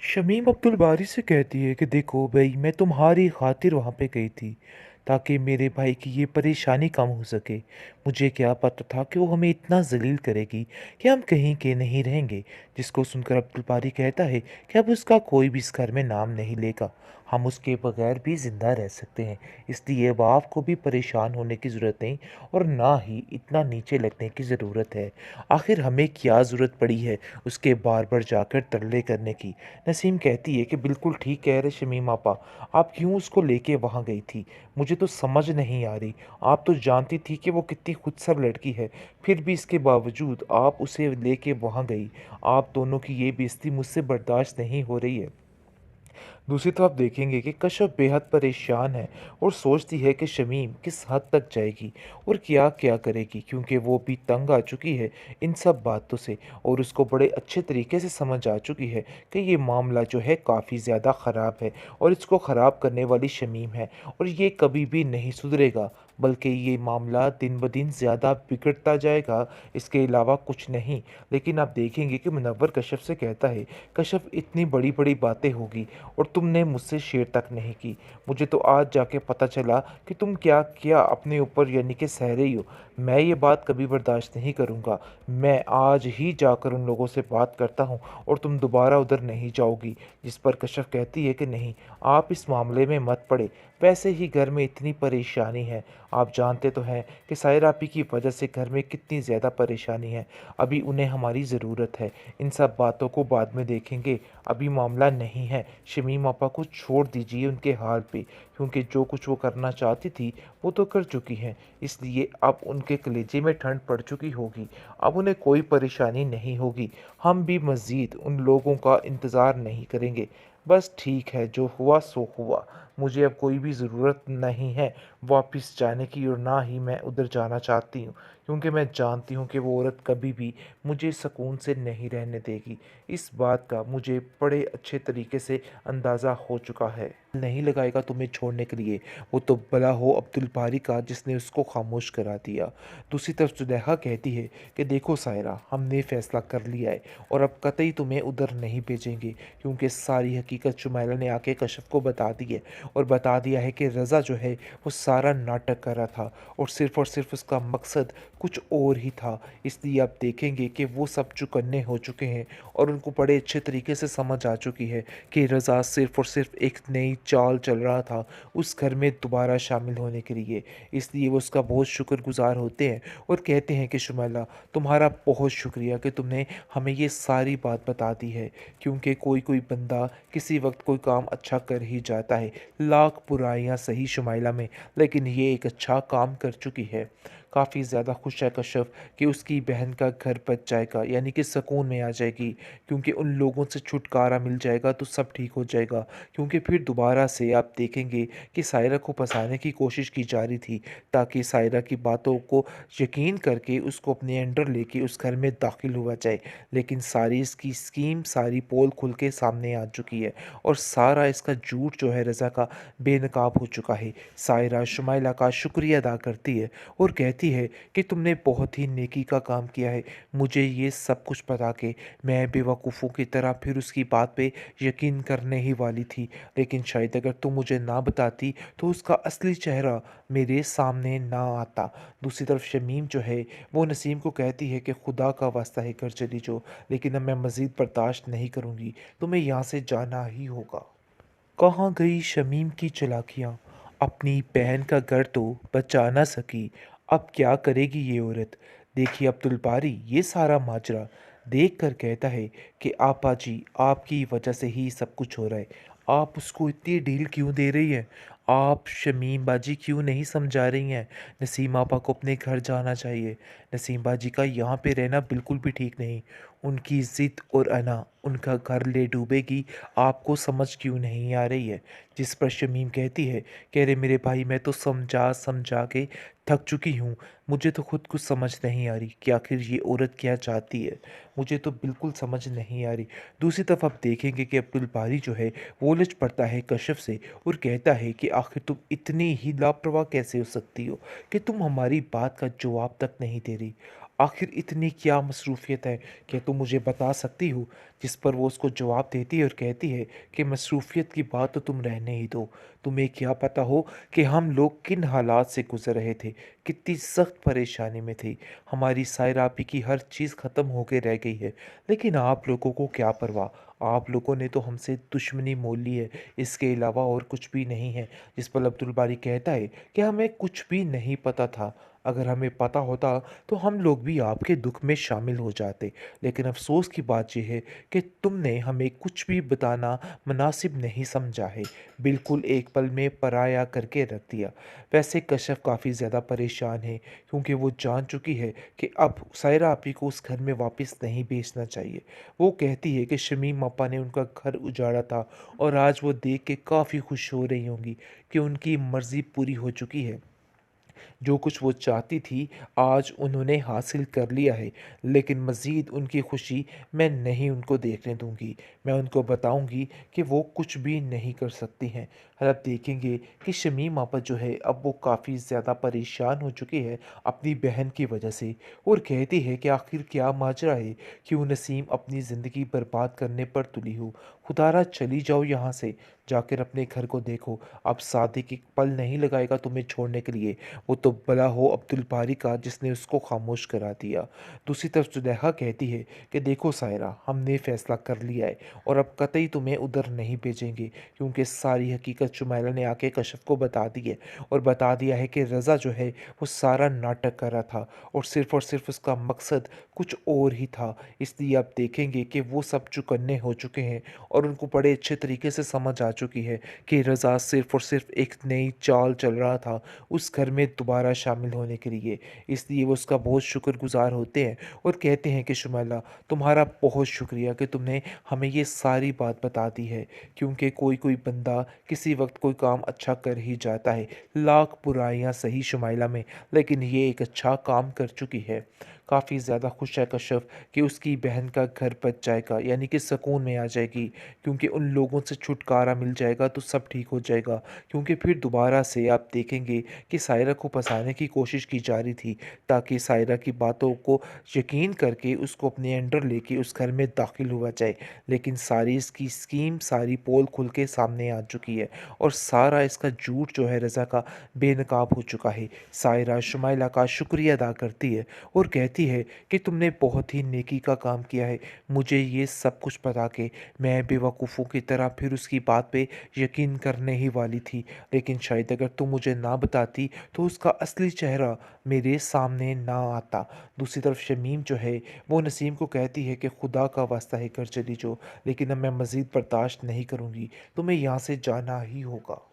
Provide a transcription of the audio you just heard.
शमीम अब्दुल बारी से कहती है कि देखो भाई, मैं तुम्हारी खातिर वहाँ पे गई थी ताकि मेरे भाई की ये परेशानी कम हो सके। मुझे क्या पता था कि वो हमें इतना जलील करेगी कि हम कहीं के नहीं रहेंगे। जिसको सुनकर अब्दुल बारी कहता है कि अब उसका कोई भी इस घर में नाम नहीं लेगा, हम उसके बगैर भी ज़िंदा रह सकते हैं। इसलिए अब आपको भी परेशान होने की ज़रूरत नहीं और ना ही इतना नीचे लगने की ज़रूरत है। आखिर हमें क्या ज़रूरत पड़ी है उसके बार बार जाकर तरले करने की। नसीम कहती है कि बिल्कुल ठीक कह रहे शमीम आपा, आप क्यों उसको लेके वहाँ गई थी? मुझे तो समझ नहीं आ रही। आप तो जानती थी कि वो कितनी खुदसर लड़की है, फिर भी इसके बावजूद आप उसे लेके वहाँ गई। आप दोनों की ये बेइज्जती मुझसे बर्दाश्त नहीं हो रही है। दूसरी तरफ देखेंगे कि कश्यप बेहद परेशान है और सोचती है कि शमीम किस हद तक जाएगी और क्या क्या करेगी, क्योंकि वो भी तंग आ चुकी है इन सब बातों से और उसको बड़े अच्छे तरीके से समझ आ चुकी है कि ये मामला जो है काफ़ी ज़्यादा ख़राब है और इसको ख़राब करने वाली शमीम है और ये कभी भी नहीं सुधरेगा, बल्कि ये मामला दिन ब दिन ज़्यादा बिगड़ता जाएगा, इसके अलावा कुछ नहीं। लेकिन आप देखेंगे कि मुनव्वर कश्यप से कहता है, कश्यप इतनी बड़ी बड़ी बातें होगी और तुमने मुझसे शेयर तक नहीं की। मुझे तो आज जाके पता चला कि तुम क्या क्या अपने ऊपर यानी कि सह रही हो। मैं ये बात कभी बर्दाश्त नहीं करूँगा। मैं आज ही जाकर उन लोगों से बात करता हूँ और तुम दोबारा उधर नहीं जाओगी। जिस पर कश्यप कहती है कि नहीं, आप इस मामले में मत पड़े। वैसे ही घर में इतनी परेशानी है, आप जानते तो हैं कि सायरा आपी की वजह से घर में कितनी ज़्यादा परेशानी है। अभी उन्हें हमारी ज़रूरत है। इन सब बातों को बाद में देखेंगे, अभी मामला नहीं है। शमीम आपा को छोड़ दीजिए उनके हाल पे, क्योंकि जो कुछ वो करना चाहती थी वो तो कर चुकी हैं। इसलिए अब उनके कलेजे में ठंड पड़ चुकी होगी, अब उन्हें कोई परेशानी नहीं होगी। हम भी मज़ीद उन लोगों का इंतज़ार नहीं करेंगे। बस ठीक है, जो हुआ सो हुआ। मुझे अब कोई भी ज़रूरत नहीं है वापस जाने की और ना ही मैं उधर जाना चाहती हूँ, क्योंकि मैं जानती हूँ कि वो औरत कभी भी मुझे सुकून से नहीं रहने देगी। इस बात का मुझे बड़े अच्छे तरीके से अंदाज़ा हो चुका है। नहीं लगाएगा तुम्हें छोड़ने के लिए, वो तो भला हो अब्दुल बारी का जिसने उसको खामोश करा दिया। दूसरी तरफ जुलेखा कहती है कि देखो सायरा, हमने फैसला कर लिया है और अब कतई तुम्हें उधर नहीं भेजेंगे, क्योंकि सारी हकीकत शुमाइला ने आके कश्यप को बता दी है और बता दिया है कि रज़ा जो है वो सारा नाटक कर रहा था और सिर्फ उसका मकसद कुछ और ही था। इसलिए आप देखेंगे कि वो सब चुकन्ने हो चुके हैं और उनको बड़े अच्छे तरीके से समझ आ चुकी है कि रज़ा सिर्फ और सिर्फ एक नई चाल चल रहा था उस घर में दोबारा शामिल होने के लिए। इसलिए वो उसका बहुत शुक्रगुजार होते हैं और कहते हैं कि शुमाइला, तुम्हारा बहुत शुक्रिया कि तुमने हमें ये सारी बात बता दी है, क्योंकि कोई कोई बंदा किसी वक्त कोई काम अच्छा कर ही जाता है, लाख बुराइयां सही शुमाइला में, लेकिन ये एक अच्छा काम कर चुकी है। काफ़ी ज़्यादा खुश है कश्यप कि उसकी बहन का घर बच जाएगा, यानी कि सुकून में आ जाएगी, क्योंकि उन लोगों से छुटकारा मिल जाएगा तो सब ठीक हो जाएगा। क्योंकि फिर दोबारा से आप देखेंगे कि सायरा को फंसाने की कोशिश की जा रही थी ताकि सायरा की बातों को यकीन करके उसको अपने अंडर लेके उस घर में दाखिल हुआ जाए। लेकिन सारी इसकी स्कीम, सारी पोल खुल के सामने आ चुकी है और सारा इसका झूठ जो है रज़ा का बेनकाब हो चुका है। सायरा शुमाइला का शुक्रिया अदा करती है और कहती है कि तुमने बहुत ही नेकी का काम किया है। मुझे ये सब कुछ बता के मैं बेवकूफ़ों की तरह फिर उसकी बात पे यकीन करने ही वाली थी, लेकिन शायद अगर तुम मुझे ना बताती तो उसका असली चेहरा मेरे सामने ना आता। दूसरी तरफ शमीम जो है वो नसीम को कहती है कि खुदा का वास्ता है घर चली जाओ, लेकिन अब मैं मज़ीद बर्दाश्त नहीं करूँगी, तुम्हें यहाँ से जाना ही होगा। कहाँ गई शमीम की चालाकियाँ? अपनी बहन का घर तो बचा ना सकी, अब क्या करेगी ये औरत? देखिए अब्दुल बारी ये सारा माजरा देख कर कहता है कि आपा जी, आपकी वजह से ही सब कुछ हो रहा है। आप उसको इतनी ढील क्यों दे रही हैं? आप शमीम बाजी क्यों नहीं समझा रही हैं? नसीम आपा को अपने घर जाना चाहिए। नसीम बाजी का यहाँ पे रहना बिल्कुल भी ठीक नहीं। उनकी ज़िद और अना उनका घर ले डूबेगी, आपको समझ क्यों नहीं आ रही है? जिस पर शमीम कहती है कि अरे मेरे भाई, मैं तो समझा समझा के थक चुकी हूँ। मुझे तो खुद कुछ समझ नहीं आ रही कि आखिर ये औरत क्या चाहती है। मुझे तो बिल्कुल समझ नहीं आ रही। दूसरी तरफ आप देखेंगे कि अब्दुल बारी जो है वो उलझ पड़ता है कश्यप से और कहता है कि आखिर तुम इतनी ही लापरवाह कैसे हो सकती हो कि तुम हमारी बात का जवाब तक नहीं दे रही। आखिर इतनी क्या मसरूफ़ियत है, क्या तुम मुझे बता सकती हो? जिस पर वो उसको जवाब देती है और कहती है कि मसरूफ़ियत की बात तो तुम रहने ही दो। तुम्हें क्या पता हो कि हम लोग किन हालात से गुज़र रहे थे, कितनी सख्त परेशानी में थे। हमारी सायरा आपी की हर चीज़ ख़त्म हो के रह गई है, लेकिन आप लोगों को क्या परवाह? आप लोगों ने तो हमसे दुश्मनी मोल ली है, इसके अलावा और कुछ भी नहीं है। जिस पर अब्दुल बारी कहता है कि हमें कुछ भी नहीं पता था। अगर हमें पता होता तो हम लोग भी आपके दुख में शामिल हो जाते। लेकिन अफ़सोस की बात ये है कि तुमने हमें कुछ भी बताना मुनासिब नहीं समझा है। बिल्कुल एक पल में पराया करके रख दिया। वैसे कशफ काफ़ी ज़्यादा परेशान है, क्योंकि वो जान चुकी है कि अब सायरा आपी को उस घर में वापस नहीं भेजना चाहिए। वो कहती है कि शमीम अपा ने उनका घर उजाड़ा था और आज वो देख के काफ़ी खुश हो रही होंगी कि उनकी मर्ज़ी पूरी हो चुकी है। जो कुछ वो चाहती थी आज उन्होंने हासिल कर लिया है, लेकिन मज़ीद उनकी खुशी मैं नहीं उनको देखने दूंगी। मैं उनको बताऊंगी कि वो कुछ भी नहीं कर सकती हैं। और अब देखेंगे कि शमीम आपा जो है अब वो काफ़ी ज़्यादा परेशान हो चुकी है अपनी बहन की वजह से, और कहती है कि आखिर क्या माजरा है, क्यों नसीम अपनी ज़िंदगी बर्बाद करने पर तुली हो। खुदारा चली जाओ यहाँ से, जाकर अपने घर को देखो। अब सादिक एक पल नहीं लगाएगा तुम्हें छोड़ने के लिए। वो तो भला हो अब्दुल बारी का जिसने उसको खामोश करा दिया। दूसरी तरफ जुलेखा कहती है कि देखो सायरा, हमने फ़ैसला कर लिया है और अब कतई तुम्हें उधर नहीं भेजेंगे, क्योंकि सारी हकीकत शुमैला ने आके कशफ को बता दी है और बता दिया है कि रज़ा जो है वो सारा नाटक कर रहा था और सिर्फ उसका मकसद कुछ और ही था। इसलिए अब देखेंगे कि वो सब चुकन्ने हो चुके हैं और उनको बड़े अच्छे तरीके से समझ आ चुकी है कि रज़ा सिर्फ और सिर्फ एक नई चाल चल रहा था उस घर में दोबारा शामिल होने के लिए। इसलिए वो उसका बहुत शुक्रगुज़ार होते हैं और कहते हैं कि शुमैला, तुम्हारा बहुत शुक्रिया कि तुमने हमें ये सारी बात बता दी है, क्योंकि कोई कोई बंदा किसी वक्त कोई काम अच्छा कर ही जाता है, लाख बुराइयां सही शुमैला में, लेकिन ये एक अच्छा काम कर चुकी है। काफ़ी ज़्यादा खुश है कश्यप कि उसकी बहन का घर बच जाएगा, यानी कि सुकून में आ जाएगी, क्योंकि उन लोगों से छुटकारा मिल जाएगा तो सब ठीक हो जाएगा। क्योंकि फिर दोबारा से आप देखेंगे कि सायरा को फंसाने की कोशिश की जा रही थी, ताकि सायरा की बातों को यकीन करके उसको अपने अंडर लेके उस घर में दाखिल हुआ जाए। लेकिन सारी इसकी स्कीम, सारी पोल खुल के सामने आ चुकी है और सारा इसका झूठ जो है रज़ा का बेनकाब हो चुका है। सायरा शुमाइला का शुक्रिया अदा करती है और कहती है कि तुमने बहुत ही नेकी का काम किया है मुझे ये सब कुछ बता के। मैं बेवकूफ़ों की तरह फिर उसकी बात पे यकीन करने ही वाली थी, लेकिन शायद अगर तुम मुझे ना बताती तो उसका असली चेहरा मेरे सामने ना आता। दूसरी तरफ शमीम जो है वो नसीम को कहती है कि खुदा का वास्ता है घर चली जो, लेकिन अब मैं मज़ीद बर्दाश्त नहीं करूँगी, तुम्हें यहाँ से जाना ही होगा।